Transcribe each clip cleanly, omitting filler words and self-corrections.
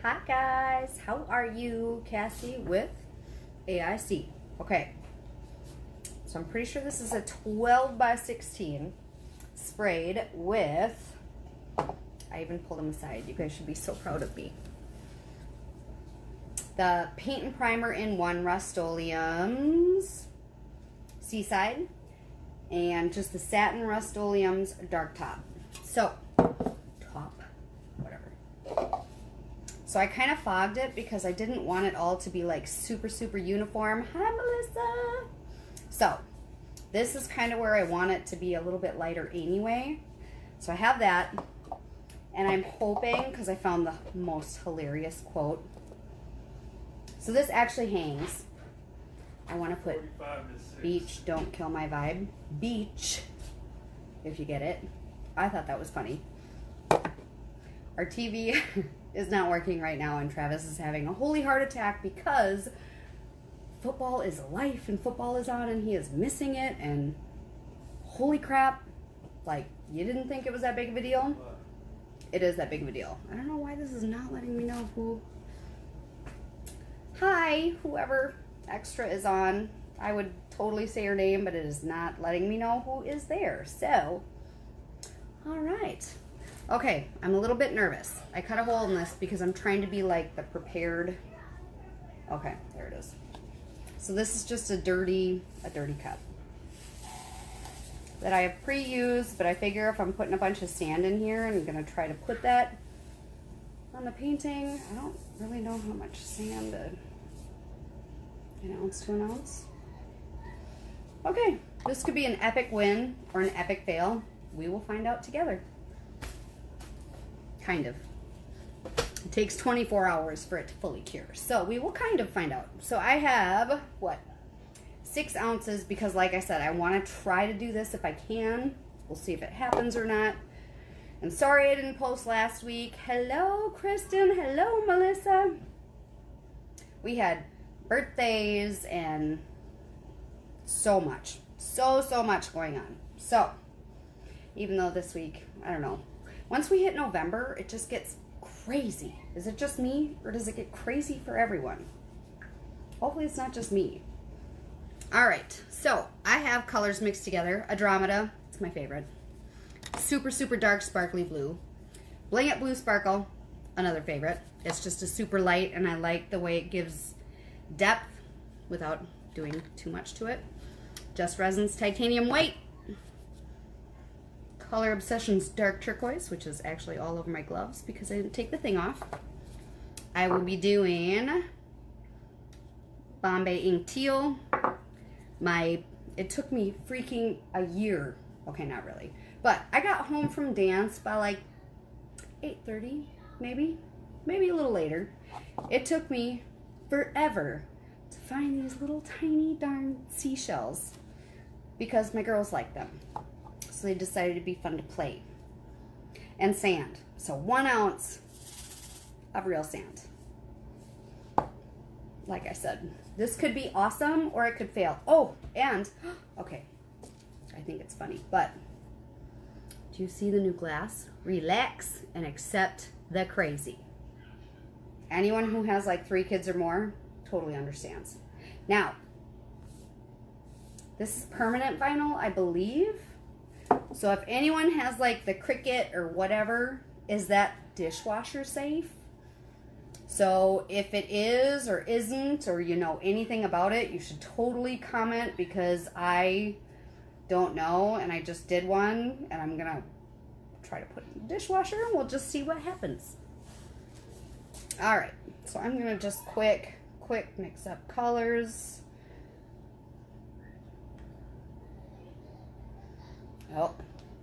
Hi guys, how are you? Cassie with AIC. Okay, so I'm pretty sure this is a 12 by 16 sprayed with, I even pulled them aside. You guys should be so proud of me. The Paint and Primer in 1 Rust-Oleums Seaside and just the Satin Rust-Oleums Dark Top. So, So I kind of fogged it because I didn't want it all to be like super uniform. Hi, Melissa. So this is kind of where I want it to be a little bit lighter anyway. So I have that, and I'm hoping, because I found the most hilarious quote. So this actually hangs. I want to put beach, don't kill my vibe. Beach, if you get it. I thought that was funny. Our TV is not working right now, and Travis is having a holy heart attack because football is life and football is on and he is missing it, and holy crap, like, you didn't think it was that big of a deal? It is that big of a deal. I don't know why this is not letting me know who. Hi, whoever extra is on. I would totally say your name, but it is not letting me know who is there. So, all right. Okay, I'm a little bit nervous. I cut a hole in this because I'm trying to be like the prepared. Okay, there it is. So this is just a dirty cup that I have pre-used, but I figure if I'm putting a bunch of sand in here, and I'm gonna try to put that on the painting. I don't really know how much sand, an ounce to an ounce. Okay, this could be an epic win or an epic fail. We will find out together. Kind of. It takes 24 hours for it to fully cure. So we will kind of find out. So I have, what, 6 ounces, because like I said, I want to try to do this if I can. We'll see if it happens or not. And sorry I didn't post last week. Hello, Kristen. Hello, Melissa. We had birthdays and so much. So much going on. So, even though this week, I don't know. Once we hit November, it just gets crazy. Is it just me, or does it get crazy for everyone? Hopefully it's not just me. All right, so I have colors mixed together. Andromeda, it's my favorite. Super dark sparkly blue. Bling It Blue Sparkle, another favorite. It's just a super light, and I like the way it gives depth without doing too much to it. Just Resin's Titanium White. Color Obsessions Dark Turquoise, which is actually all over my gloves because I didn't take the thing off. I will be doing Bombay Ink Teal. It took me freaking a year. Okay, not really. But I got home from dance by like 8:30, maybe a little later. It took me forever to find these little tiny darn seashells because my girls like them. So they decided it'd be fun to play. And sand. So 1 ounce of real sand. Like I said, this could be awesome or it could fail. Oh, and, okay, I think it's funny, but do you see the new glass? Relax and accept the crazy. Anyone who has like 3 kids or more totally understands. Now, this is permanent vinyl, I believe. So if anyone has like the Cricut or whatever, is that dishwasher safe? So if it is or isn't, or you know anything about it, you should totally comment, because I don't know, and I just did one, and I'm gonna try to put it in the dishwasher, and we'll just see what happens. All right, so I'm gonna just quick mix up colors. Oh,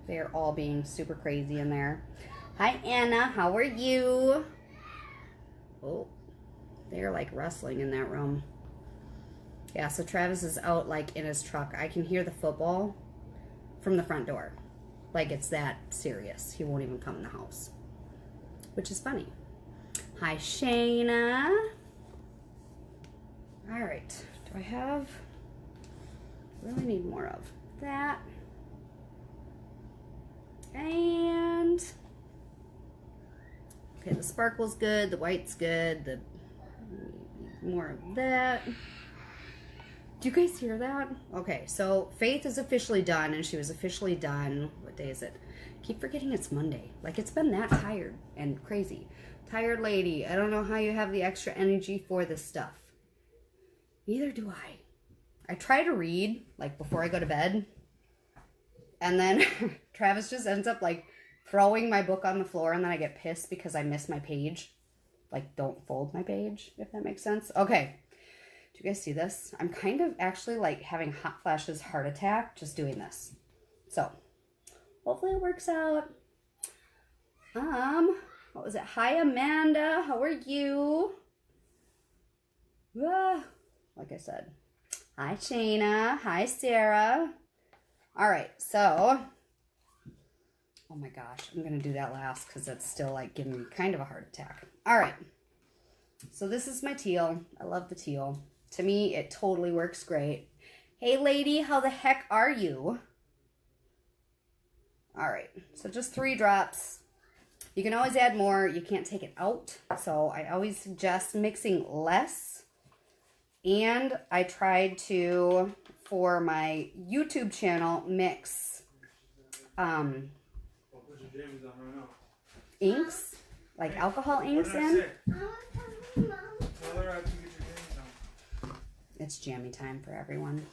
they're all being super crazy in there. Hi, Anna. How are you? Oh, they're like rustling in that room. Yeah, so Travis is out like in his truck. I can hear the football from the front door. Like it's that serious. He won't even come in the house, which is funny. Hi, Shayna. All right. Do I have? Really need more of that. And Okay, the sparkle's good, the white's good, the more of that. Do you guys hear that? Okay, so Faith is officially done, and she was officially done. What day is it? Keep forgetting it's Monday. Like, it's been that tired and crazy. Tired lady. I don't know how you have the extra energy for this stuff. Neither do I. I try to read, like, before I go to bed. And then Travis just ends up, like, throwing my book on the floor, and then I get pissed because I miss my page. Like, don't fold my page, if that makes sense. Okay. Do you guys see this? I'm kind of actually, like, having hot flashes, heart attack, just doing this. So, hopefully it works out. What was it? Hi, Amanda. How are you? Like I said. Hi, Shayna. Hi, Sarah. All right, so, oh my gosh, I'm going to do that last because it's still, like, giving me kind of a heart attack. All right, so this is my teal. I love the teal. To me, it totally works great. Hey, lady, how the heck are you? All right, so just 3 drops. You can always add more. You can't take it out, so I always suggest mixing less. And I tried to, for my YouTube channel, mix inks, like alcohol inks in. It's jammy time for everyone,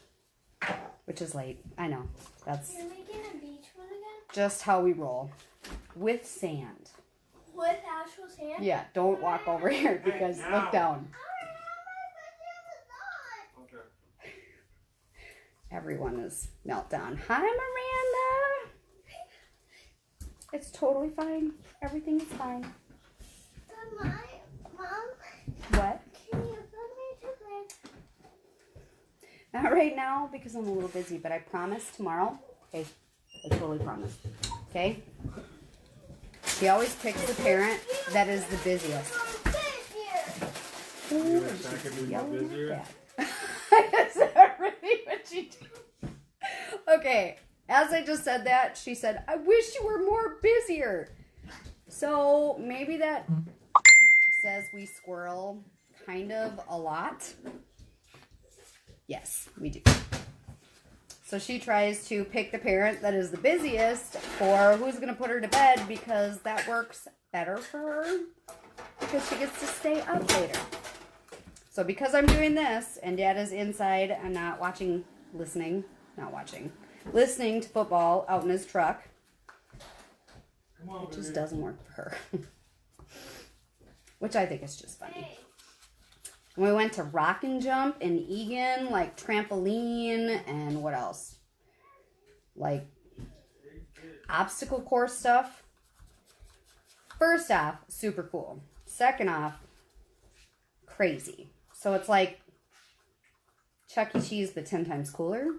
which is late. I know. That's You're making a beach one again? just how we roll. With sand. With actual sand? Yeah, don't walk over here because look down. Everyone is meltdown. Hi, Miranda. It's totally fine. Everything is fine. Mom, What? can you put me to bed? Not right now because I'm a little busy, but I promise tomorrow. Okay, I totally promise. Okay? She always picks the parent that is the busiest. Ooh, she's yelling at that. Is that really what she did? Okay, as I just said that, she said, I wish you were more busier. So maybe that says we squirrel kind of a lot. Yes, we do. So she tries to pick the parent that is the busiest for who's going to put her to bed because that works better for her because she gets to stay up later. So because I'm doing this and Dad is inside and not watching, listening to football out in his truck, it just doesn't work for her. Which I think is just funny. And we went to Rock and Jump in Egan, like trampoline and what else? Like obstacle course stuff. First off, super cool. Second off, crazy. So it's like Chuck E. Cheese, but 10 times cooler.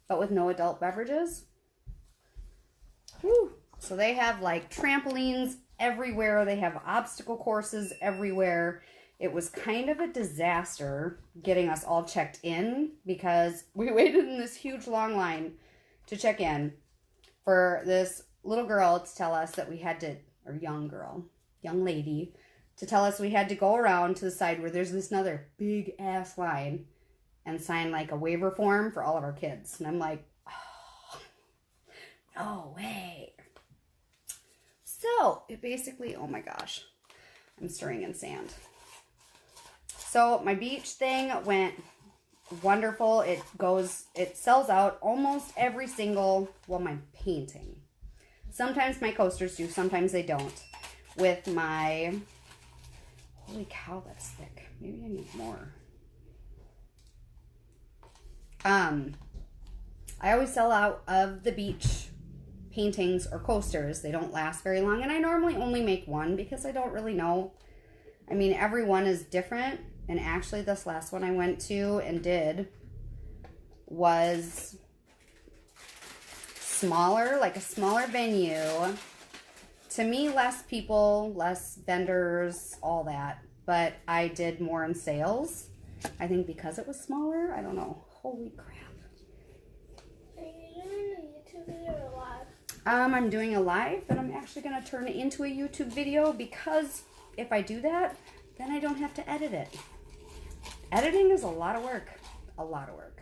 But with no adult beverages. Woo. So they have like trampolines everywhere. They have obstacle courses everywhere. It was kind of a disaster getting us all checked in because we waited in this huge long line to check in for this little girl to tell us that we had to, or young lady, to tell us we had to go around to the side where there's this another big ass line and sign like a waiver form for all of our kids. And I'm like, oh, no way. So it basically, oh my gosh, I'm stirring in sand. So my beach thing went wonderful. It sells out almost every single, well, my painting. Sometimes my coasters do, sometimes they don't. With my, holy cow, that's thick. Maybe I need more. I always sell out of the beach paintings or coasters. They don't last very long, and I normally only make one because I don't really know. I mean, every one is different. And actually, this last one I went to and did was smaller, like a smaller venue. To me, less people, less vendors, all that. But I did more in sales. I think because it was smaller. I don't know. Holy crap. Are you doing a YouTube video or live? I'm doing a live that I'm actually going to turn into a YouTube video, because if I do that, then I don't have to edit it. Editing is a lot of work. A lot of work.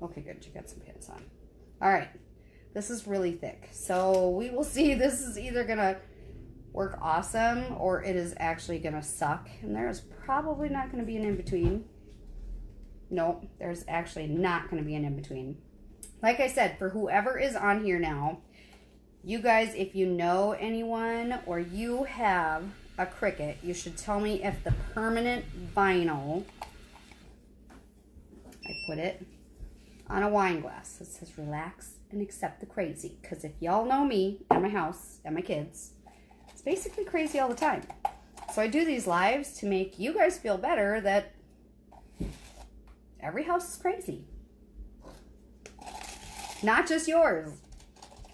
Okay, good. You got some pins on. All right. This is really thick. So we will see. This is either going to work awesome or it is actually going to suck. And there's probably not going to be an in-between. Nope. There's actually not going to be an in-between. Like I said, for whoever is on here now, you guys, if you know anyone or you have a Cricut, you should tell me if the permanent vinyl, I put it on a wine glass that says relax and accept the crazy. Because if y'all know me and my house and my kids, it's basically crazy all the time. So I do these lives to make you guys feel better that every house is crazy. Not just yours.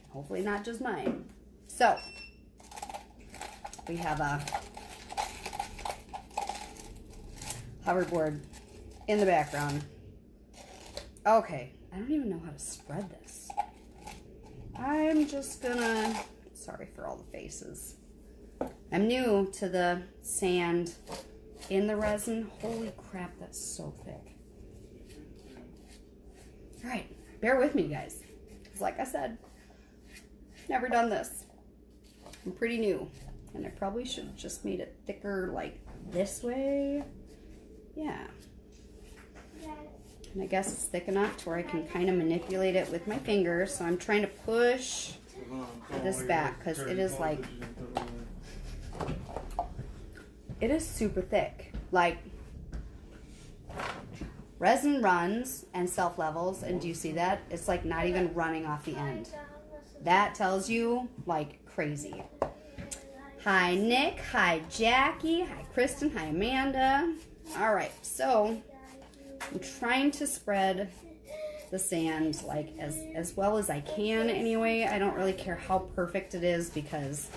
Hopefully not just mine. So, we have a hoverboard in the background. Okay, I don't even know how to spread this. I'm just gonna, sorry for all the faces. I'm new to the sand in the resin. Holy crap, that's so thick. All right, bear with me, guys. Because like I said, never done this. I'm pretty new. And I probably should have just made it thicker like this way. Yeah. And I guess it's thick enough to where I can kind of manipulate it with my fingers. So I'm trying to push this back because it is like, it is super thick. Like, resin runs and self-levels, and do you see that? It's like not even running off the end. That tells you, like, crazy. Hi, Nick. Hi, Jackie. Hi, Kristen. Hi, Amanda. All right, so I'm trying to spread the sand, like, as well as I can anyway. I don't really care how perfect it is because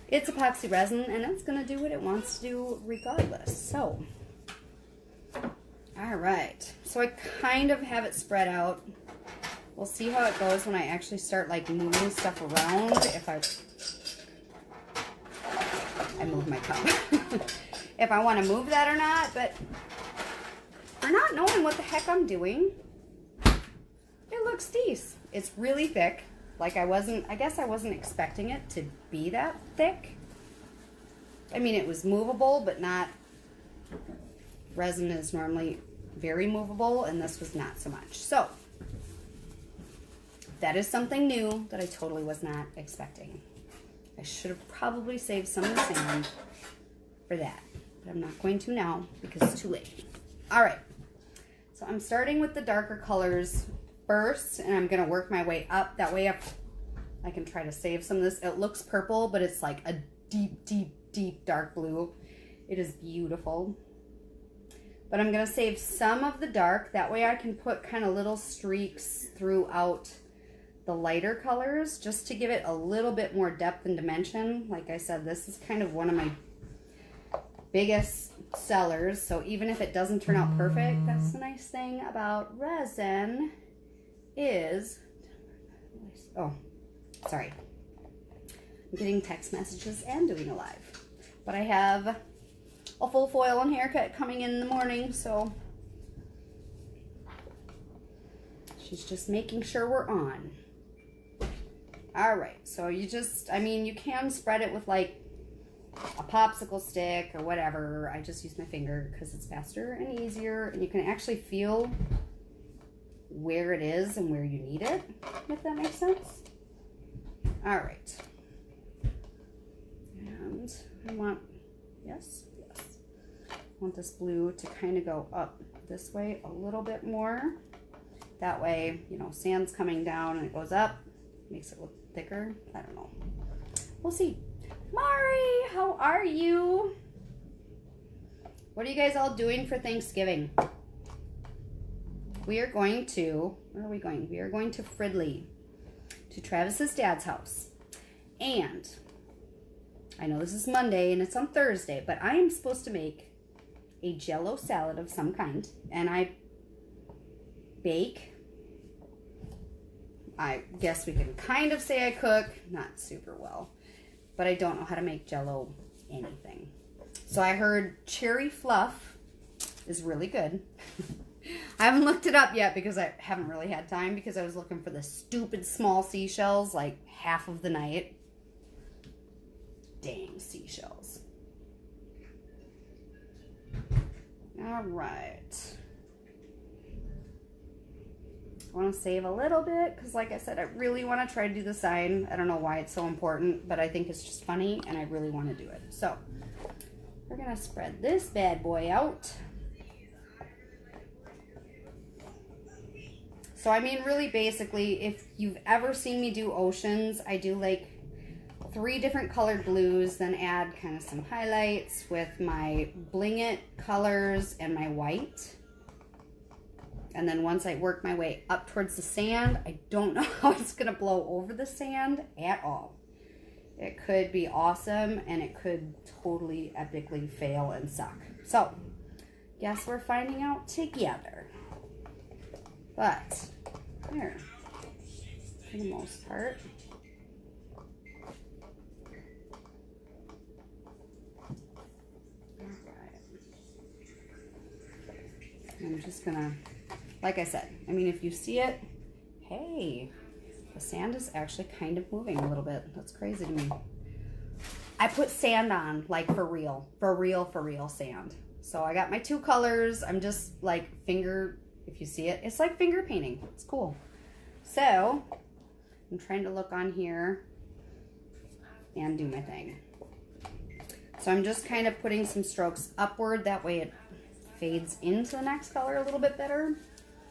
it's epoxy resin, and it's going to do what it wants to do regardless. So, all right. So I kind of have it spread out. We'll see how it goes when I actually start like moving stuff around. If I move my cup. If I want to move that or not, but for not knowing what the heck I'm doing, it looks decent. It's really thick. Like I guess I wasn't expecting it to be that thick. I mean, it was movable, but not, resin is normally very movable, and this was not so much. So, that is something new that I totally was not expecting. I should have probably saved some of the sand for that. But I'm not going to now because it's too late. Alright. So I'm starting with the darker colors first, and I'm going to work my way up. That way I can try to save some of this. It looks purple, but it's like a deep, deep, deep dark blue. It is beautiful. But I'm going to save some of the dark. That way I can put kind of little streaks throughout the lighter colors just to give it a little bit more depth and dimension. Like I said, this is kind of one of my biggest sellers. So even if it doesn't turn out perfect, that's the nice thing about resin is, oh, sorry. I'm getting text messages and doing a live. But I have a full foil and haircut coming in the morning, so she's just making sure we're on. All right, so you just, I mean, you can spread it with like a popsicle stick or whatever. I just use my finger because it's faster and easier, and you can actually feel where it is and where you need it, if that makes sense. All right. And I want, yes, I want this blue to kind of go up this way a little bit more. That way, you know, sand's coming down and it goes up, makes it look thicker. I don't know. We'll see. Mari, how are you? What are you guys all doing for Thanksgiving? We are going to, where are we going? We are going to Fridley, to Travis's dad's house. And I know this is Monday and it's on Thursday, but I am supposed to make a Jell-O salad of some kind. And I bake I guess we can kind of say I cook, not super well, but I don't know how to make Jell-O anything. So I heard cherry fluff is really good. I haven't looked it up yet because I haven't really had time, because I was looking for the stupid small seashells like half of the night. Dang seashells. All right. I want to save a little bit because, like I said, I really want to try to do the sign. I don't know why it's so important, but I think it's just funny and I really want to do it. So we're going to spread this bad boy out. So, I mean, really basically, if you've ever seen me do oceans, I do like 3 different colored blues, then add kind of some highlights with my Bling It colors and my white. And then once I work my way up towards the sand, I don't know how it's going to blow over the sand at all. It could be awesome, and it could totally epically fail and suck. So, guess we're finding out together. But, here, for the most part. Alright. I'm just gonna, like I said, I mean, if you see it, hey, the sand is actually kind of moving a little bit. That's crazy to me. I put sand on, like for real sand. So I got my 2 colors. I'm just like if you see it, it's like finger painting. It's cool. So I'm trying to look on here and do my thing. So I'm just kind of putting some strokes upward. That way it fades into the next color a little bit better.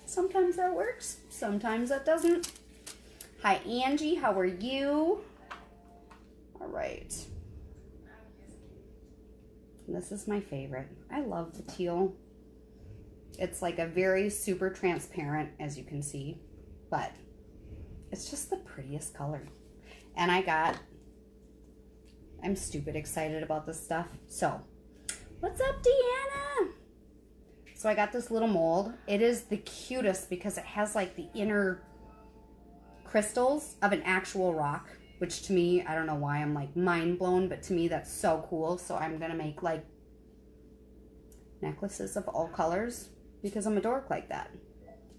Sometimes that works. Sometimes that doesn't. Hi, Angie. How are you? All right. This is my favorite. I love the teal. It's like a very super transparent, as you can see, but it's just the prettiest color. And I'm stupid excited about this stuff. So, what's up, Deanna? So I got this little mold. It is the cutest because it has like the inner crystals of an actual rock, which to me, I don't know why I'm like mind blown, but to me that's so cool. So I'm gonna make like necklaces of all colors because I'm a dork like that.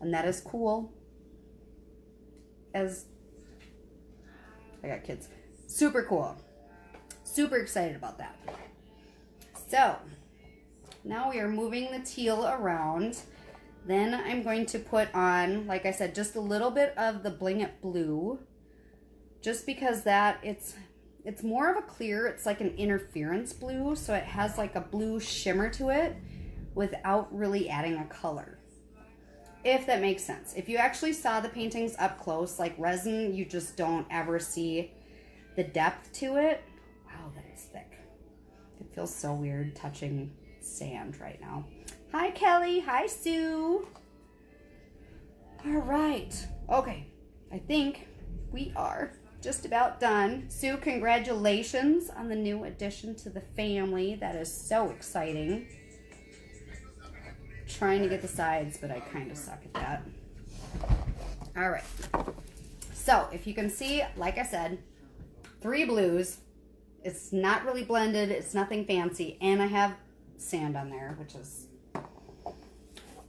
And that is cool. As I got kids. Super cool. Super excited about that. So now we are moving the teal around. Then I'm going to put on, like I said, just a little bit of the Bling It blue, just because it's more of a clear. It's like an interference blue, so it has like a blue shimmer to it without really adding a color, if that makes sense. If you actually saw the paintings up close, like resin, you just don't ever see the depth to it. Wow, that is thick. It feels so weird touching sand right now. Hi, Kelly. Hi, Sue. All right. Okay. I think we are just about done. Sue, congratulations on the new addition to the family. That is so exciting. Trying to get the sides, but I kind of suck at that. All right. So, if you can see, like I said, 3 blues. It's not really blended. It's nothing fancy. And I have sand on there, which is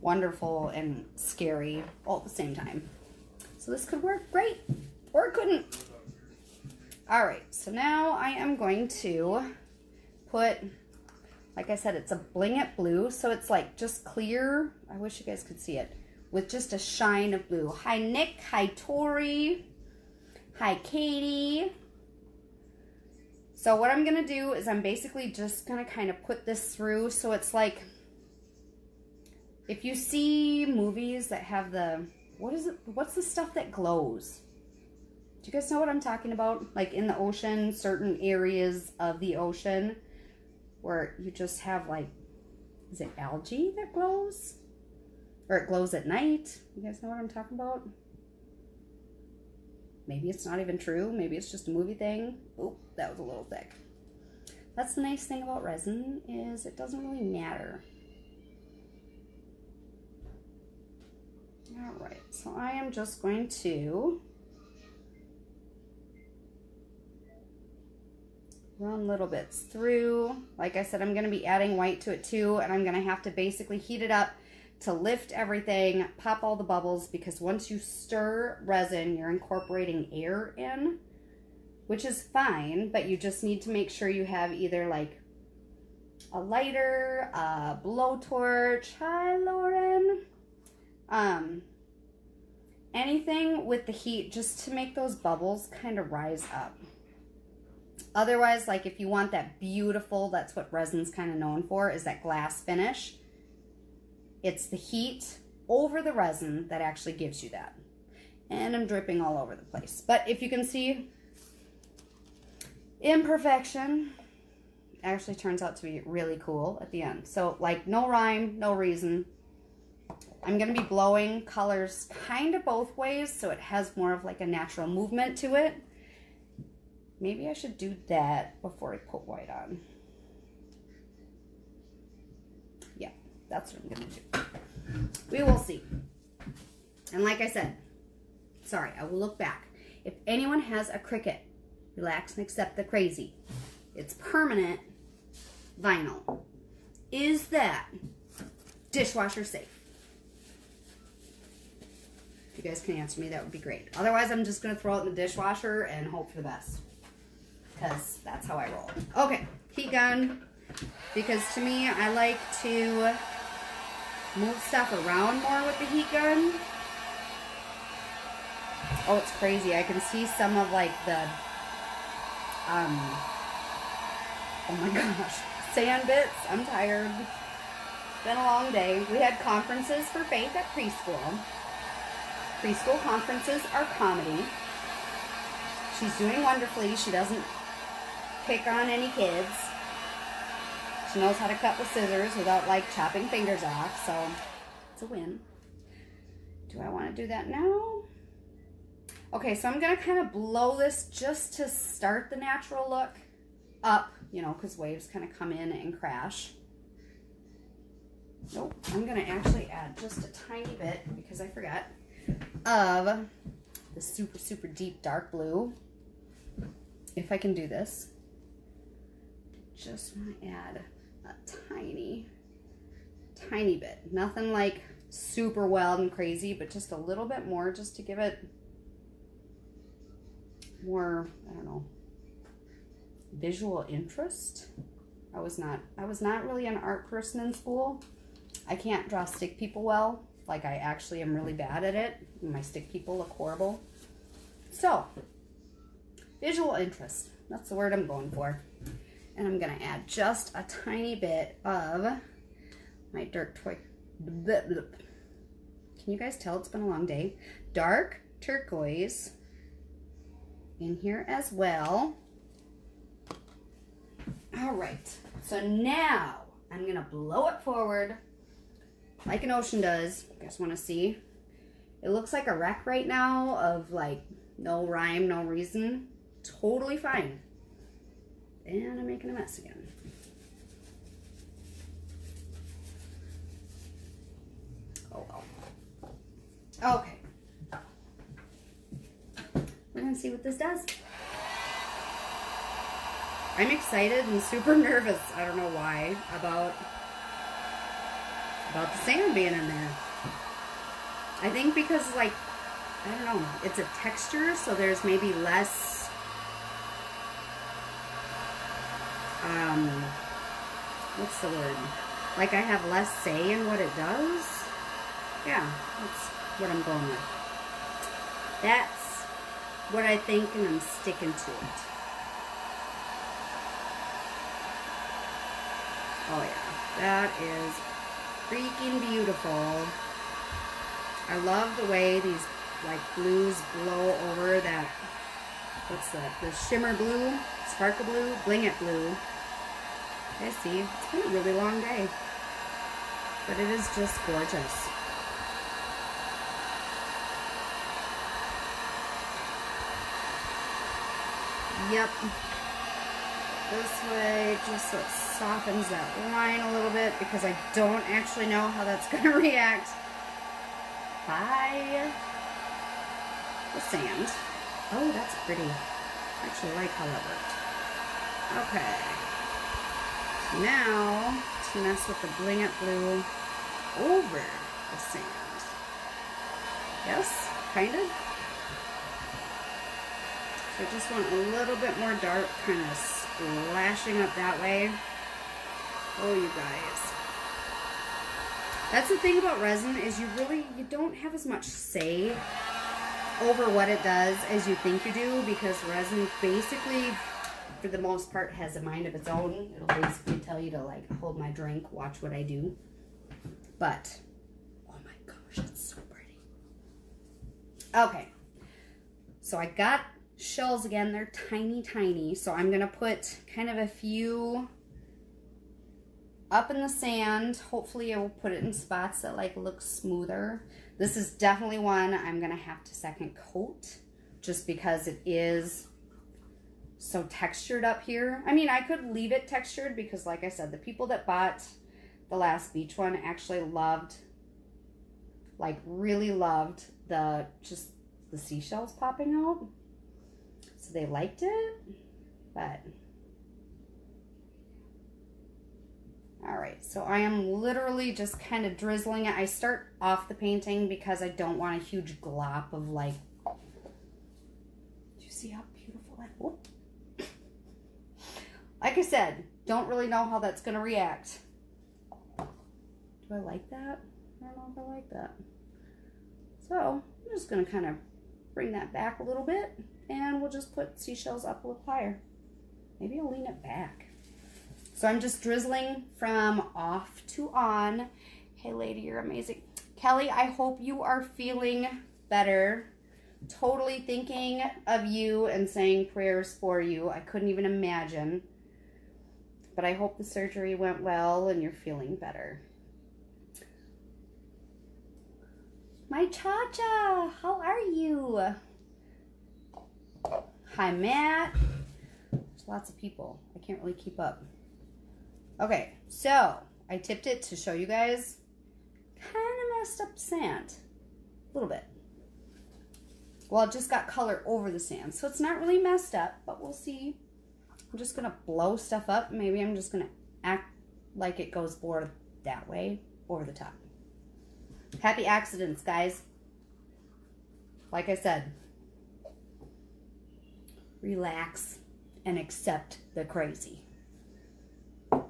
wonderful and scary all at the same time. So this could work great, or it couldn't. All right, so now I am going to put, like I said, it's a Bling It blue, so it's like just clear. I wish you guys could see it, with just a shine of blue. Hi, Nick. Hi, Tori. Hi, Katie. So what I'm gonna do is I'm basically just gonna kind of put this through, so it's like, if you see movies that have the, what's the stuff that glows? Do you guys know what I'm talking about? Like in the ocean, certain areas of the ocean where you just have like, is it algae that glows? Or it glows at night? You guys know what I'm talking about? Maybe it's not even true. Maybe it's just a movie thing. Oh, that was a little thick. That's the nice thing about resin, is it doesn't really matter. All right, so I am just going to run little bits through. Like I said, I'm going to be adding white to it too, and I'm going to have to basically heat it up to lift everything, pop all the bubbles, because once you stir resin, you're incorporating air in, which is fine, but you just need to make sure you have either like a lighter, a blowtorch, hi Lauren, anything with the heat just to make those bubbles kind of rise up. Otherwise, like if you want that beautiful, that's what resin's kind of known for, is that glass finish. It's the heat over the resin that actually gives you that. And I'm dripping all over the place. But if you can see, imperfection actually turns out to be really cool at the end. So like no rhyme, no reason. I'm going to be blowing colors kind of both ways so it has more of like a natural movement to it. Maybe I should do that before I put white on. Yeah, that's what I'm going to do. We will see. And like I said, sorry, I will look back. If anyone has a Cricut, relax and accept the crazy. It's permanent vinyl. Is that dishwasher safe? If you guys can answer me, that would be great. Otherwise, I'm just going to throw it in the dishwasher and hope for the best. Because that's how I roll. Okay, heat gun. Because to me, I like to move stuff around more with the heat gun. Oh, it's crazy. I can see some of like the, oh my gosh, sand bits. I'm tired. Been a long day. We had conferences for Faith at preschool. Preschool conferences are comedy. She's doing wonderfully. She doesn't pick on any kids. She knows how to cut with scissors without like chopping fingers off, so it's a win. Do I want to do that now? Okay, so I'm going to kind of blow this just to start the natural look up, you know, because waves kind of come in and crash. Nope, I'm going to actually add just a tiny bit, because I forgot, of the super, super deep dark blue. If I can do this. Just want to add a tiny bit. Nothing like super wild and crazy, but just a little bit more just to give it more, I don't know, visual interest. I was not really an art person in school. I can't draw stick people well. Like I actually am really bad at it. My stick people look horrible. So, visual interest. That's the word I'm going for. And I'm going to add just a tiny bit of my dark can you guys tell it's been a long day? Dark turquoise in here as well. All right. So now I'm going to blow it forward like an ocean does. You guys want to see? It looks like a wreck right now of like no rhyme, no reason. Totally fine. And I'm making a mess again. Oh well. Okay. We're going to see what this does. I'm excited and super nervous. I don't know why. About the sand being in there. I think because like, I don't know, it's a texture, so there's maybe less what's the word? Like I have less say in what it does. Yeah, that's what I'm going with. That's what I think, and I'm sticking to it. Oh yeah, that is freaking beautiful. I love the way these like blues blow over that, what's that, the shimmer blue, sparkle blue, bling it blue. I see, it's been a really long day, but it is just gorgeous. Yep. This way, just so it softens that line a little bit, because I don't actually know how that's going to react by the sand. Oh, that's pretty. I actually like how that worked. Okay. So now, to mess with the Bling It Blue over the sand. Yes, kind of. So I just want a little bit more dark, kind of splashing up that way. Oh, you guys. That's the thing about resin is you don't have as much say over what it does as you think you do, because resin basically, for the most part, has a mind of its own. It'll basically tell you to like hold my drink, watch what I do. But, oh my gosh, it's so pretty. Okay, so I got shells again. They're tiny, tiny. So I'm gonna put kind of a few up in the sand. Hopefully I will put it in spots that like look smoother. This is definitely one I'm gonna have to second coat just because it is so textured up here. I mean, I could leave it textured because like I said, the people that bought the last beach one actually loved, like really loved just the seashells popping out. So they liked it, but all right, so I am literally just kind of drizzling it. I start off the painting because I don't want a huge glop of like, do you see how beautiful that, whoop. Like I said, don't really know how that's gonna react. Do I like that? I don't know if I like that. So I'm just gonna kind of bring that back a little bit and we'll just put seashells up a little higher. Maybe I'll lean it back. So I'm just drizzling from off to on. Hey lady, you're amazing. Kelly, I hope you are feeling better. Totally thinking of you and saying prayers for you. I couldn't even imagine. But I hope the surgery went well and you're feeling better. My Cha-Cha, how are you? Hi, Matt. There's lots of people. I can't really keep up. Okay, so I tipped it to show you guys. Kind of messed up the sand. A little bit. Well, it just got color over the sand. So it's not really messed up, but we'll see. I'm just going to blow stuff up. Maybe I'm just going to act like it goes more that way, over the top. Happy accidents, guys. Like I said, relax and accept the crazy.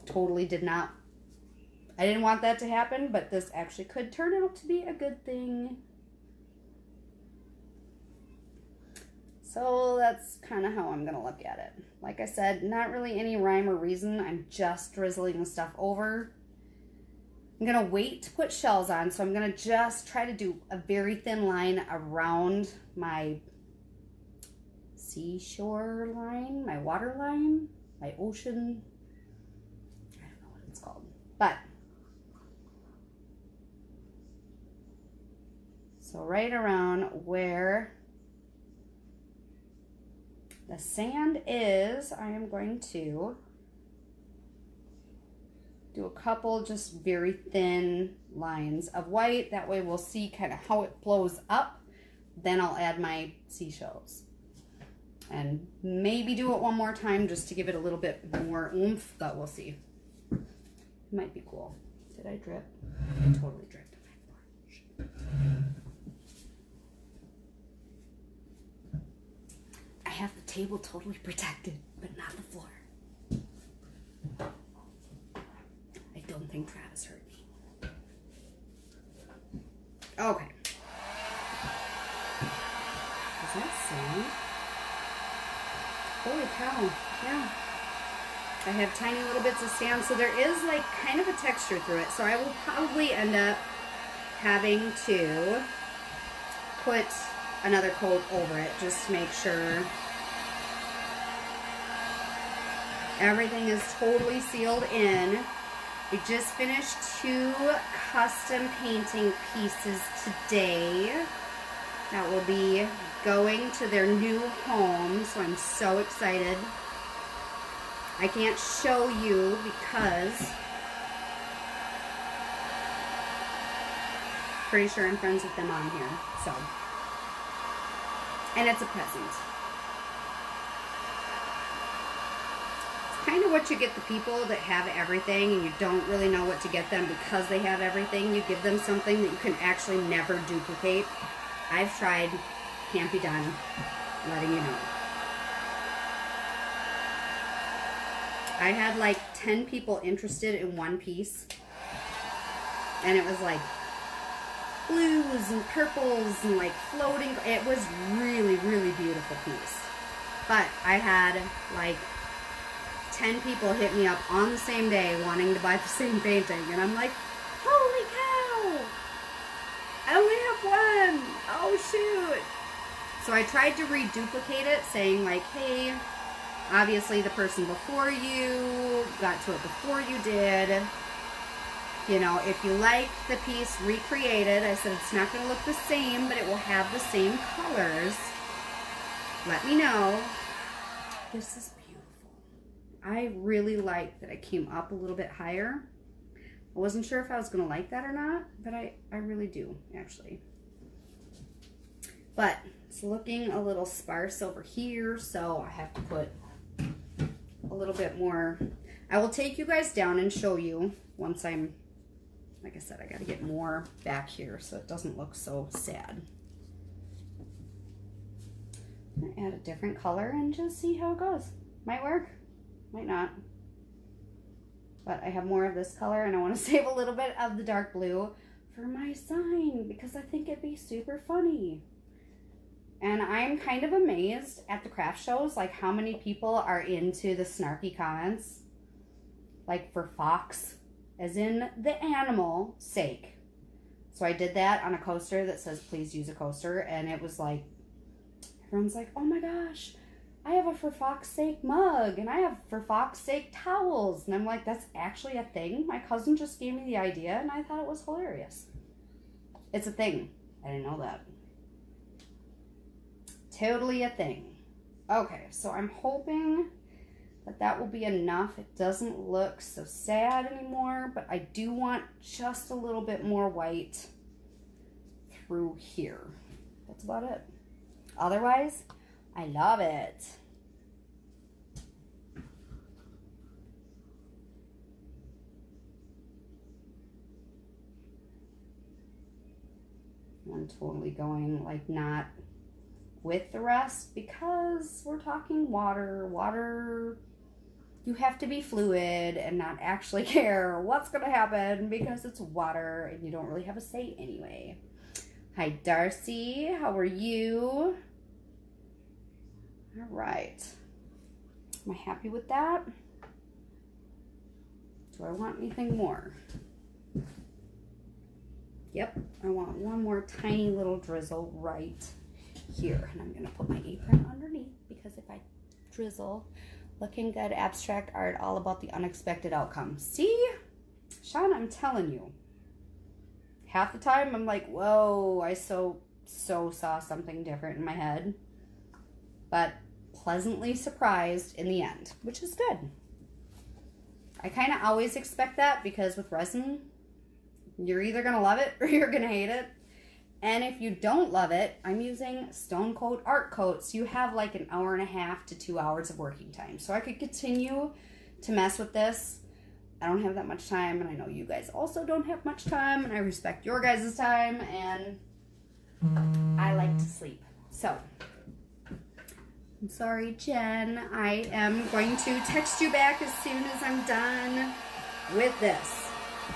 Totally did not, I didn't want that to happen, but this actually could turn out to be a good thing. So that's kind of how I'm going to look at it. Like I said, not really any rhyme or reason. I'm just drizzling the stuff over. I'm going to wait to put shells on, so I'm going to just try to do a very thin line around my seashore line, my water line, my ocean. I don't know what it's called. But, so right around where the sand is, I am going to do a couple just very thin lines of white. That way we'll see kind of how it flows up. Then I'll add my seashells. And maybe do it one more time just to give it a little bit more oomph, but we'll see. It might be cool. Did I drip? I totally dripped on my floor. I have the table totally protected, but not the floor. I don't think Travis heard me. Okay. Is that sand? Holy cow, yeah. I have tiny little bits of sand, so there is like kind of a texture through it. So I will probably end up having to put another coat over it just to make sure everything is totally sealed in. We just finished 2 custom painting pieces today that will be going to their new home, so I'm so excited. I can't show you because pretty sure I'm friends with them on here, so. And it's a present. kind of what you get the people that have everything and you don't really know what to get them because they have everything. You give them something that you can actually never duplicate. I've tried, can't be done, letting you know. I had like 10 people interested in one piece, and it was like blues and purples and like floating. It was really, really beautiful piece. But I had like 10 people hit me up on the same day wanting to buy the same painting, and I'm like, holy cow, I only have one. Oh shoot. So I tried to reduplicate it, saying like, hey, obviously the person before you got to it before you did. You know, if you like the piece recreated, I said it's not going to look the same, but it will have the same colors. Let me know. This is beautiful. I really like that I came up a little bit higher. I wasn't sure if I was going to like that or not, but I really do, actually. But it's looking a little sparse over here, so I have to put a little bit more. I will take you guys down and show you once I'm, like I said, I got to get more back here so it doesn't look so sad. I'm going to add a different color and just see how it goes. Might work, might not. But I have more of this color and I want to save a little bit of the dark blue for my sign because I think it'd be super funny. And I'm kind of amazed at the craft shows, like how many people are into the snarky comments. Like for fox, as in the animal sake. So I did that on a coaster that says, please use a coaster. And it was like, everyone's like, oh my gosh, I have a for fox sake mug. And I have for fox sake towels. And I'm like, that's actually a thing? My cousin just gave me the idea and I thought it was hilarious. It's a thing. I didn't know that. Totally a thing. Okay, so I'm hoping that that will be enough. It doesn't look so sad anymore, but I do want just a little bit more white through here. That's about it. Otherwise, I love it. I'm totally going like not with the rest because we're talking water. Water, you have to be fluid and not actually care what's going to happen because it's water and you don't really have a say anyway. Hi, Darcy. How are you? All right. Am I happy with that? Do I want anything more? Yep, I want one more tiny little drizzle right here. And I'm going to put my apron underneath because if I drizzle, looking good, abstract art, all about the unexpected outcome. See? Sean, I'm telling you. Half the time I'm like, whoa, I so saw something different in my head. But pleasantly surprised in the end, which is good. I kind of always expect that because with resin, you're either going to love it or you're going to hate it. And if you don't love it, I'm using Stone Coat Art Coat. So you have like an hour and a half to 2 hours of working time. So I could continue to mess with this. I don't have that much time. And I know you guys also don't have much time. And I respect your guys' time. And I like to sleep. So I'm sorry, Jen. I am going to text you back as soon as I'm done with this.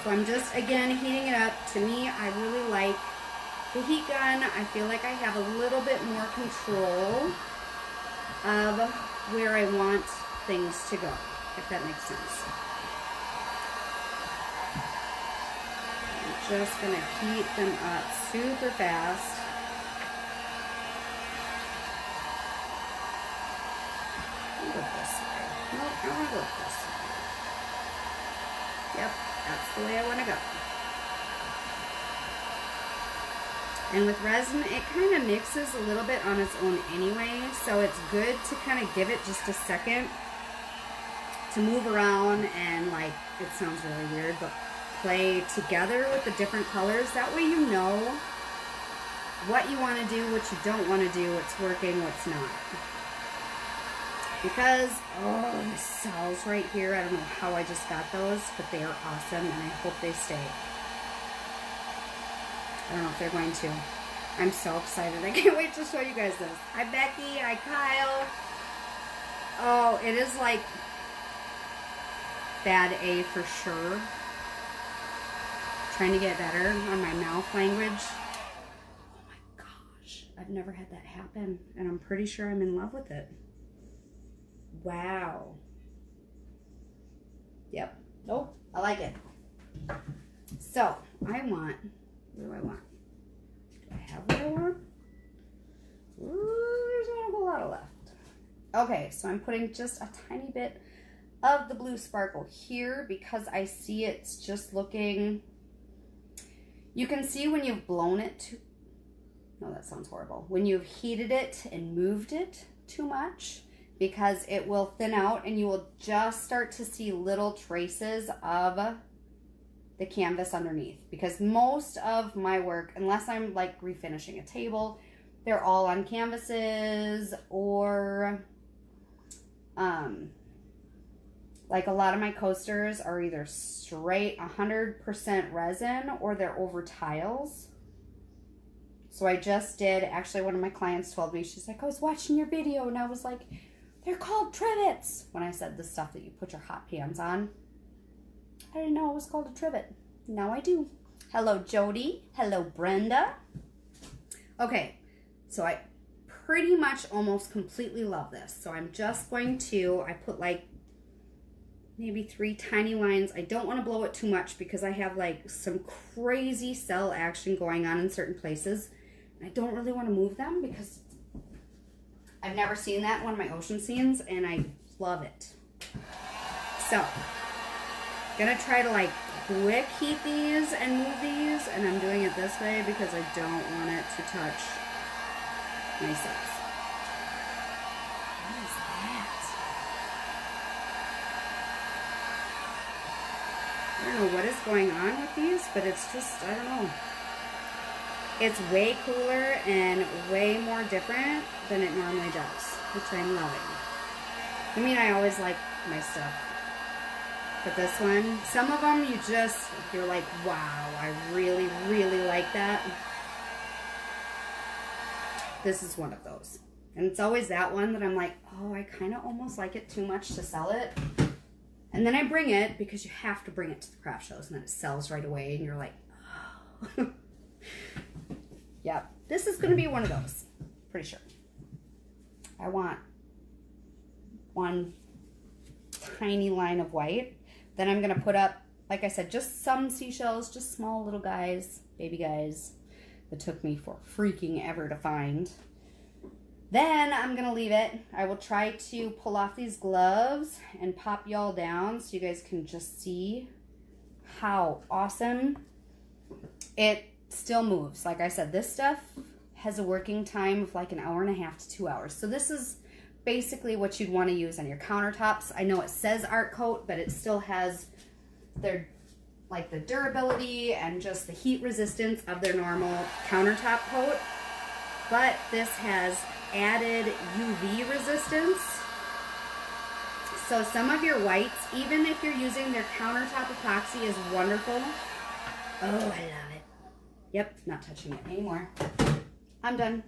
So I'm just, again, heating it up. To me, I really like the heat gun. I feel like I have a little bit more control of where I want things to go, if that makes sense. I'm just going to heat them up super fast. I'll go this way. Nope, I want to go this way. Yep, that's the way I want to go. And with resin, it kind of mixes a little bit on its own anyway, so it's good to kind of give it just a second to move around and, like, it sounds really weird, but play together with the different colors. That way you know what you want to do, what you don't want to do, what's working, what's not. because, oh, the cells right here, I don't know how I just got those, but they are awesome, and I hope they stay. I don't know if they're going to. I'm so excited. I can't wait to show you guys this. Hi, Becky. Hi, Kyle. Oh, it is like bad A for sure. Trying to get better on my mouth language. Oh my gosh. I've never had that happen, and I'm pretty sure I'm in love with it. Wow. Yep. Oh, I like it. So, I want, what do I want? Do I have what I want? Ooh, there's not a whole lot of left. Okay, so I'm putting just a tiny bit of the blue sparkle here because I see it's just looking, you can see when you've blown it too, no, that sounds horrible. When you've heated it and moved it too much, because it will thin out and you will just start to see little traces of the canvas underneath. Because most of my work, unless I'm like refinishing a table, they're all on canvases or like a lot of my coasters are either straight 100% resin or they're over tiles. So I just did, actually one of my clients told me, she's like, I was watching your video and I was like, they're called trivets. When I said the stuff that you put your hot pans on, I didn't know it was called a trivet. Now I do. Hello, Jody. Hello, Brenda. Okay, so I pretty much almost completely love this. So I'm just going to, I put like maybe 3 tiny lines. I don't want to blow it too much because I have like some crazy cell action going on in certain places. I don't really want to move them because I've never seen that in one of my ocean scenes and I love it. So, gonna try to like quick heat these and move these, and I'm doing it this way because I don't want it to touch my cells. What is that? I don't know what is going on with these, but it's just, I don't know. It's way cooler and way more different than it normally does, which I'm loving. I mean, I always like my stuff. But this one, some of them you just, you're like, wow, I really, really like that. This is one of those. And it's always that one that I'm like, oh, I kind of almost like it too much to sell it. And then I bring it because you have to bring it to the craft shows and then it sells right away and you're like, oh. Yep, this is going to be one of those, pretty sure. I want one tiny line of white. Then I'm going to put up, like I said, just some seashells, just small little guys, baby guys, that took me for freaking ever to find. Then I'm going to leave it. I will try to pull off these gloves and pop y'all down so you guys can just see how awesome it still moves. Like I said, this stuff has a working time of like 1.5 to 2 hours. So this is basically what you'd want to use on your countertops. I know it says art coat, but it still has their like the durability and just the heat resistance of their normal countertop coat. But this has added UV resistance. So some of your whites, even if you're using their countertop epoxy, is wonderful. Oh, I love it. Yep, not touching it anymore. I'm done.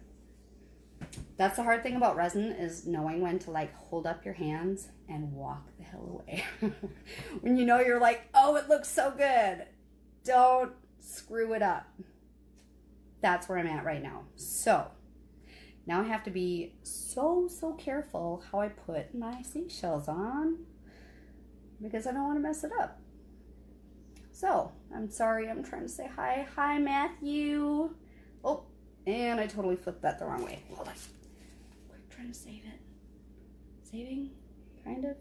That's the hard thing about resin, is knowing when to like hold up your hands and walk the hell away. When you know you're like, oh, it looks so good. Don't screw it up. That's where I'm at right now. So now I have to be so careful how I put my seashells on because I don't want to mess it up. So, I'm sorry, I'm trying to say hi. Hi, Matthew. Oh, and I totally flipped that the wrong way. Hold on. Quick, trying to save it. Saving? Kind of.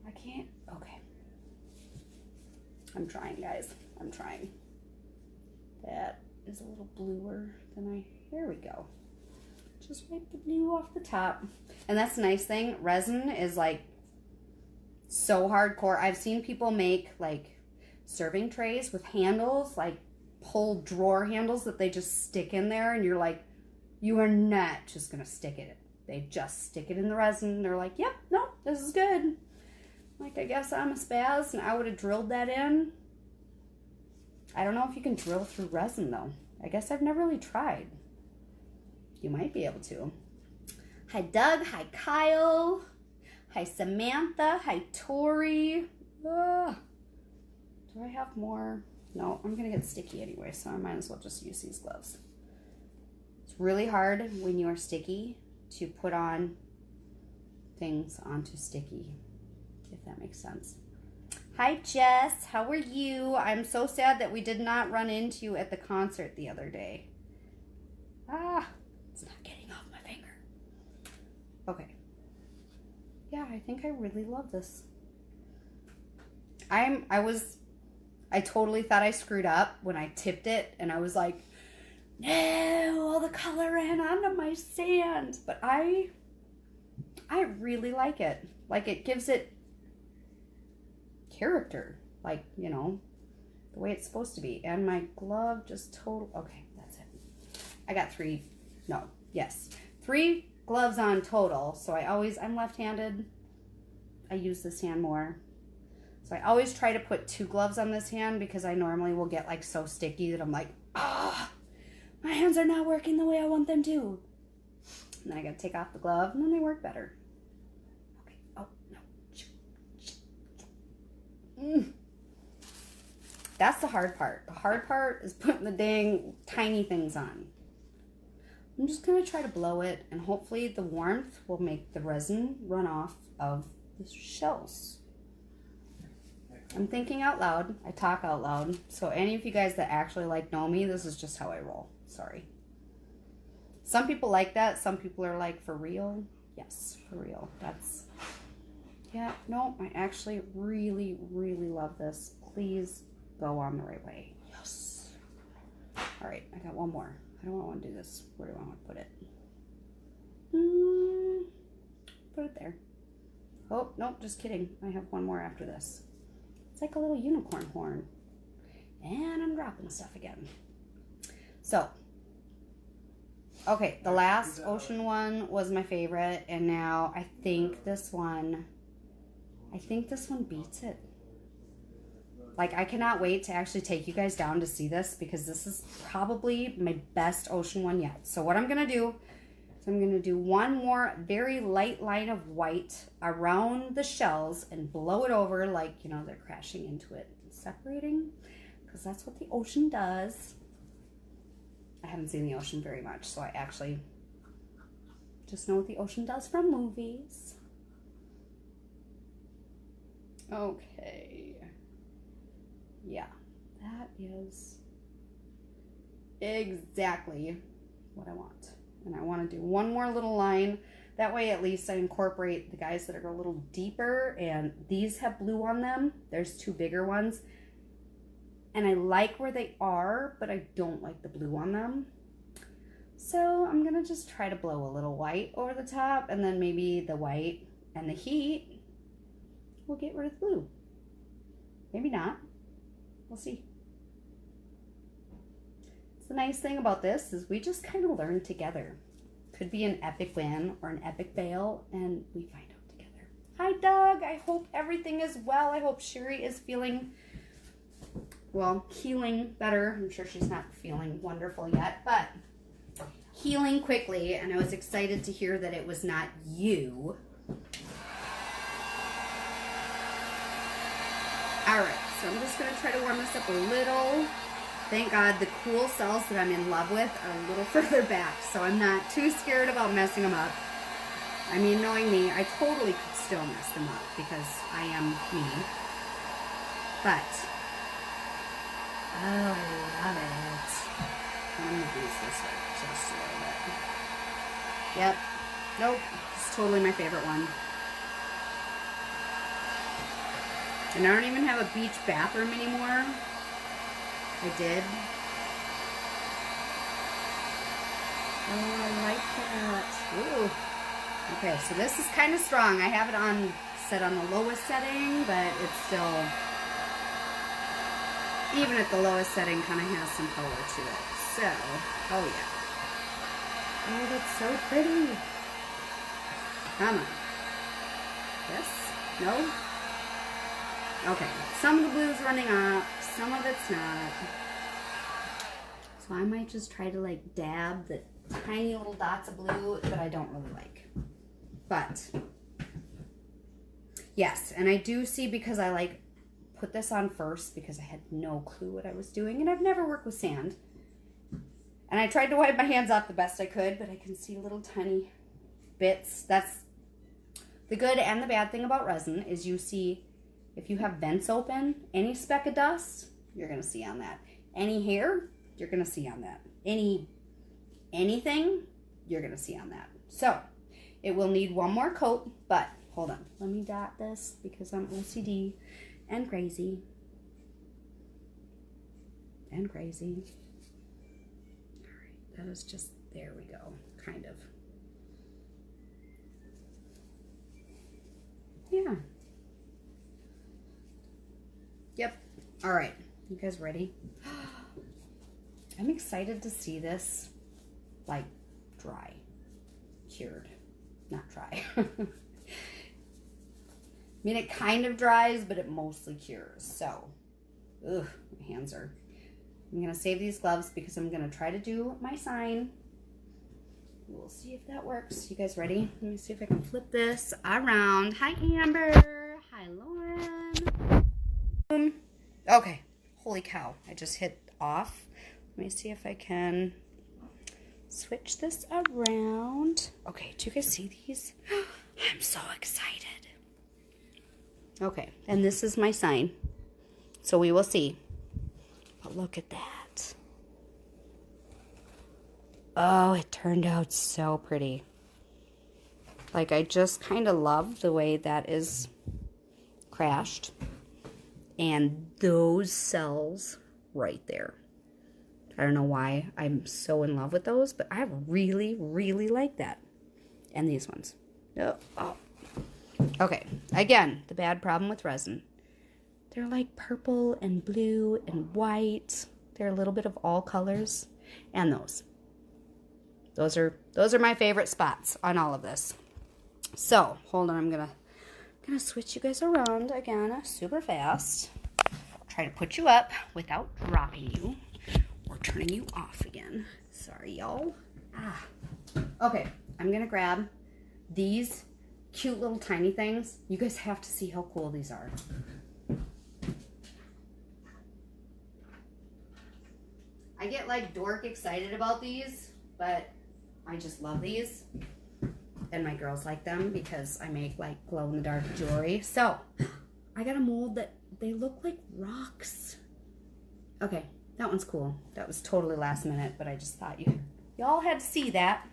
I can't. Okay. I'm trying, guys. I'm trying. That is a little bluer than I... There we go. Just wipe the blue off the top. And that's the nice thing. Resin is like so hardcore. I've seen people make like serving trays with handles, like pull drawer handles that they just stick in there, and you're like, you are not just gonna stick it They just stick it in the resin. They're like, yep, no, this is good. Like, I guess I'm a spaz and I would have drilled that in. I don't know if you can drill through resin though. I guess I've never really tried. You might be able to. Hi Doug, hi Kyle, hi Samantha, hi Tori. Do I have more? No, I'm gonna get sticky anyway, so I might as well just use these gloves. It's really hard when you are sticky to put on things onto sticky, if that makes sense. Hi Jess, how are you? I'm so sad that we did not run into you at the concert the other day. It's not getting off my finger. Okay. Yeah, I think I really love this. I totally thought I screwed up when I tipped it and I was like, no, all the color ran onto my sand. But I really like it. Like, it gives it character, like, you know, the way it's supposed to be. And my glove just okay, that's it. I got three gloves on total. So I'm left-handed. I use this hand more. So I always try to put 2 gloves on this hand because I normally will get like so sticky that I'm like, my hands are not working the way I want them to. And then I gotta take off the glove and then they work better. Okay, oh no. That's the hard part. The hard part is putting the dang tiny things on. I'm just gonna try to blow it and hopefully the warmth will make the resin run off of the shells. I'm thinking out loud. I talk out loud. So any of you guys that actually know me, this is just how I roll. Sorry. Some people like that. Some people are like, for real? Yes, for real. Yeah, no, I actually really, really love this. Please go on the right way. Yes. All right, I got one more. I don't want to do this. Where do I want to put it? Put it there. Oh, nope, just kidding. I have one more after this. It's like a little unicorn horn. And I'm dropping stuff again. So, okay, the last ocean one was my favorite, and now I think this one beats it. Like, I cannot wait to actually take you guys down to see this because this is probably my best ocean one yet. So what I'm going to do is I'm going to do one more very light line of white around the shells and blow it over like, you know, they're crashing into it and separating because that's what the ocean does. I haven't seen the ocean very much, so I actually just know what the ocean does from movies. Okay. Yeah, that is exactly what I want. And I want to do one more little line. That way at least I incorporate the guys that are a little deeper, and these have blue on them. There's 2 bigger ones. And I like where they are, but I don't like the blue on them. So I'm going to just try to blow a little white over the top, and then maybe the white and the heat will get rid of the blue. Maybe not. We'll see. The nice thing about this is we just kind of learn together. Could be an epic win or an epic fail, and we find out together. Hi Doug, I hope everything is well. I hope Sherry is feeling, well, healing better. I'm sure she's not feeling wonderful yet, but healing quickly, and I was excited to hear that it was not you. Alright, so I'm just going to try to warm this up a little. Thank God the cool cells that I'm in love with are a little further back, so I'm not too scared about messing them up. I mean, knowing me, I totally could still mess them up because I am me. But, oh, I love it. I'm going to use this way just a little bit. Yep. Nope. It's totally my favorite one. And I don't even have a beach bathroom anymore. I did. Oh, I like that. Ooh. Okay, so this is kind of strong. I have it set on the lowest setting, but it's still, even at the lowest setting, kind of has some color to it. So, oh yeah. Oh, that's so pretty. Come on. Yes? No? Okay. Some of the blue's running off. Some of it's not. So I might just try to like dab the tiny little dots of blue that I don't really like. But yes, and I do see, because I like put this on first because I had no clue what I was doing, and I've never worked with sand. And I tried to wipe my hands off the best I could, but I can see little tiny bits. That's the good and the bad thing about resin, is you see, if you have vents open, any speck of dust, you're going to see on that. Any hair, you're going to see on that. Anything, you're going to see on that. So it will need one more coat, but hold on. Let me dot this because I'm OCD and crazy. And crazy. All right, that is just, there we go, kind of. Yeah. Yep. All right. You guys ready? I'm excited to see this, like, dry. Cured. Not dry. I mean, it kind of dries, but it mostly cures. So, ugh, my hands are... I'm going to save these gloves because I'm going to try to do my sign. We'll see if that works. You guys ready? Let me see if I can flip this around. Hi, Amber. Hi, Lauren. Okay. Holy cow. I just hit off. Let me see if I can switch this around. Okay. Do you guys see these? I'm so excited. Okay. And this is my sign. So we will see. But look at that. Oh, it turned out so pretty. Like, I just kind of love the way that is crashed. And those cells right there. I don't know why I'm so in love with those, but I really, really like that. And these ones. Oh. Okay, again, the bad problem with resin. They're like purple and blue and white. They're a little bit of all colors. And those. Those are my favorite spots on all of this. So, hold on, I'm gonna switch you guys around again super fast. Try to put you up without dropping you or turning you off again. Sorry, y'all. Okay, I'm gonna grab these cute little tiny things. You guys have to see how cool these are. I get like dork excited about these, but I just love these. And my girls like them because I make like glow-in-the-dark jewelry. So, I got a mold that they look like rocks. Okay, that one's cool. That was totally last minute, but I just thought y'all had to see that.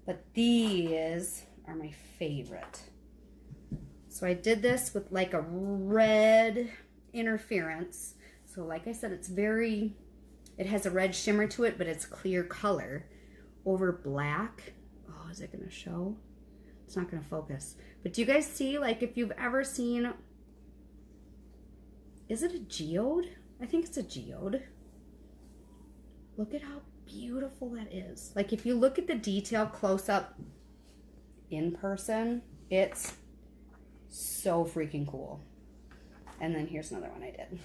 But these are my favorite. So I did this with like a red interference. So like I said, it has a red shimmer to it, but it's clear color over black. Oh, is it going to show? It's not going to focus. But do you guys see, like, if you've ever seen, is it a geode? I think it's a geode. Look at how beautiful that is. Like, if you look at the detail close up in person, it's so freaking cool. And then here's another one I did.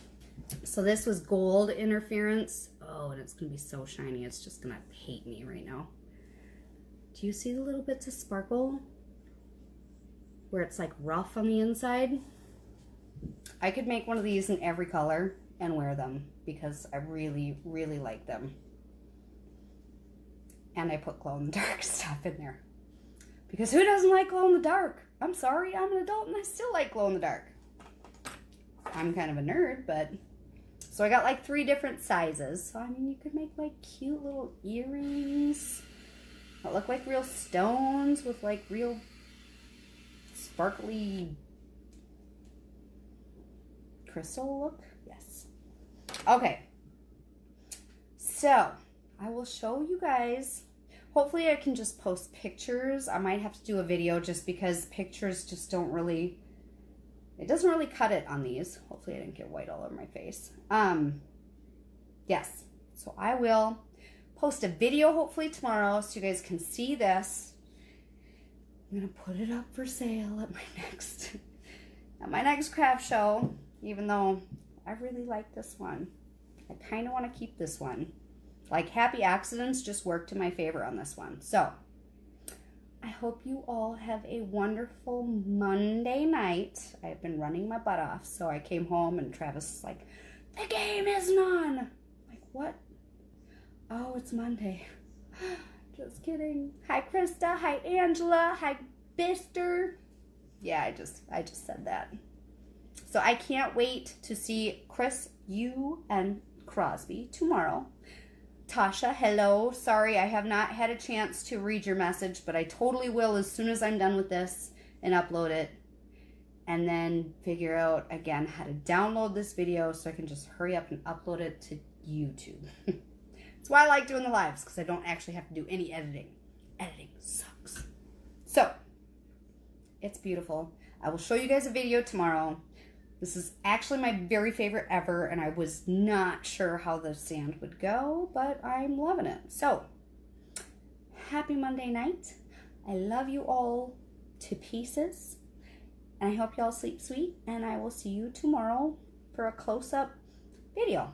So this was gold interference. Oh, and it's going to be so shiny. It's just going to hate me right now. Do you see the little bits of sparkle? Where it's like rough on the inside? I could make one of these in every color and wear them because I really, really like them. And I put glow-in-the-dark stuff in there. Because who doesn't like glow-in-the-dark? I'm sorry, I'm an adult and I still like glow-in-the-dark. I'm kind of a nerd, but... So I got like 3 different sizes. So, I mean, you could make like cute little earrings that look like real stones with like real sparkly crystal look. Yes. Okay. So, I will show you guys. Hopefully I can just post pictures. I might have to do a video just because pictures just don't really... It doesn't really cut it on these. Hopefully I didn't get white all over my face. Yes. So I will post a video hopefully tomorrow so you guys can see this. I'm gonna put it up for sale at my next craft show, even though I really like this one. I kind of want to keep this one. Like, happy accidents just worked to my favor on this one. So I hope you all have a wonderful Monday night. I've been running my butt off, so I came home and Travis was like, the game isn't on. Like, what? Oh, it's Monday. Just kidding. Hi, Krista. Hi, Angela. Hi, Bister. Yeah, I just said that. So I can't wait to see Chris, you, and Crosby tomorrow. Tasha, hello. Sorry, I have not had a chance to read your message, but I totally will as soon as I'm done with this and upload it. And then figure out, again, how to download this video so I can just hurry up and upload it to YouTube. That's why I like doing the lives, because I don't actually have to do any editing. Editing sucks. So, it's beautiful. I will show you guys a video tomorrow. This is actually my very favorite ever, and I was not sure how the sand would go, but I'm loving it. So, happy Monday night. I love you all to pieces, and I hope y'all sleep sweet, and I will see you tomorrow for a close-up video.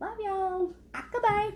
Love y'all. Goodbye.